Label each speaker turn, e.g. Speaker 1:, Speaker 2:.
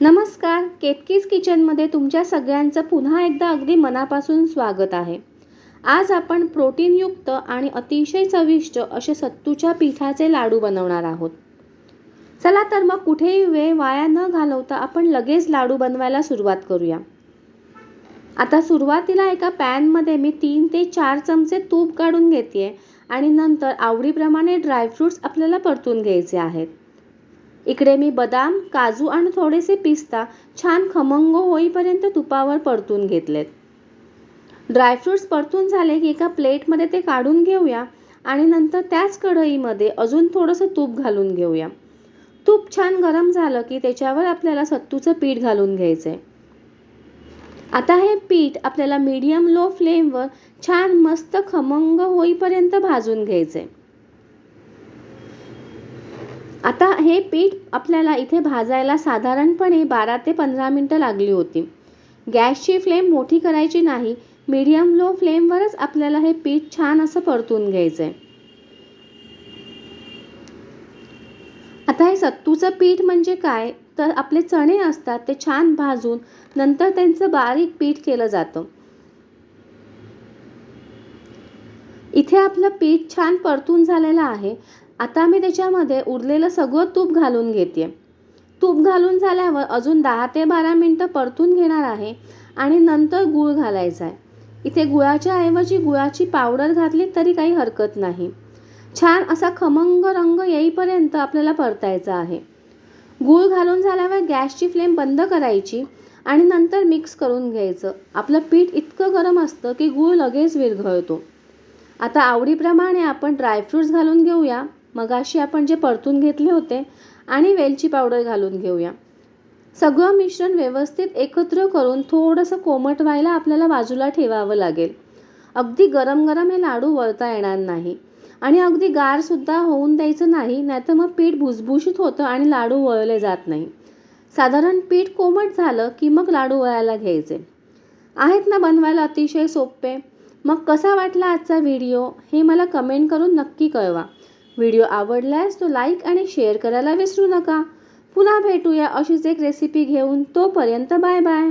Speaker 1: नमस्कार, केतकीज किचनमध्ये तुमच्या सगळ्यांचं पुन्हा एकदा अगदी मनापासून स्वागत आहे. आज आपण प्रोटीनयुक्त आणि अतिशय चविष्ट असे सत्तूच्या पिठाचे लाडू बनवणार आहोत. चला तर मग कुठेही वेळ वाया न घालवता आपण लगेच लाडू बनवायला सुरुवात करूया. आता सुरुवातीला एका पॅनमध्ये मी 3 ते 4 चमचे तूप काढून घेते आणि नंतर आवडीप्रमाणे ड्रायफ्रुट्स आपल्याला परतून घ्यायचे आहेत. इकडे मी बदाम, काजू आणि थोडेसे पिस्ता छान खमंग होईपर्यंत तुपावर परतून घेतलेत. ड्रायफ्रुट्स परतून झाले की एका प्लेटमध्ये ते काढून घेऊया आणि नंतर त्याच कढईमध्ये अजून थोडंसं तूप घालून घेऊया. तूप छान गरम झालं की त्याच्यावर आपल्याला सत्तूचं पीठ घालून घ्यायचंय. आता हे पीठ आपल्याला मीडियम लो फ्लेमवर छान मस्त खमंग होईपर्यंत भाजून घ्यायचंय. आता हे पीठ आपल्याला इथे भाजायला साधारणपणे 12 ते 15 मिनिटं लागली होती. गॅसची फ्लेम मोठी करायची नाही, मीडियम लो फ्लेमवरच आपल्याला हे पीठ छान असं परतून घ्यायचंय. आता हे सत्तूचं पीठ म्हणजे काय तर आपले चणे असतात ते छान भाजून नंतर त्यांचं बारीक पीठ केलं जातं. इथे आपलं पीठ छान परतून झालेलं आहे. आता मी त्याच्यामध्ये उरलेलं सगळं तूप घालून घेते. तूप घालून झाल्यावर अजून 10 ते 12 मिनिटं परतून घेणार आहे आणि नंतर गूळ घालायचा आहे. इथे गुळाच्या ऐवजी गुळाची पावडर घातली तरी काही हरकत नाही. छान असा खमंग रंग येईपर्यंत आपल्याला परतायचा आहे. गूळ घालून झाल्यावर गॅसची फ्लेम बंद करायची आणि नंतर मिक्स करून घ्यायचं. आपलं पीठ इतकं गरम असतं की गूळ लगेच विरघळतो. आता आवडीप्रमाणे आपण ड्रायफ्रुट्स घालून घेऊया. मगाशी आपण जे परतून घेतले होते आणि वेलची पावडर घालून घेऊया. सगळं मिश्रण व्यवस्थित एकत्र करून थोडंसं कोमट व्हायला आपल्याला बाजूला ठेवावं लागेल. अगदी गरम गरम हे लाडू वळता येणार नाही आणि अगदी गार सुद्धा होऊन द्यायचं नाही, नाहीतर मग पीठ भुसभुशीत होतं आणि लाडू वळले जात नाही. साधारण पीठ कोमट झालं की मग लाडू वळायला घ्यायचे. आहेत ना बनवायला अतिशय सोपे. मग कसा वाटला आजचा व्हिडिओ हे मला कमेंट करून नक्की कळवा. व्हिडिओ आवडल्यास तो लाईक आणि शेअर करायला विसरू नका. पुन्हा भेटूया अशीच एक रेसिपी घेऊन. तोपर्यंत बाय बाय.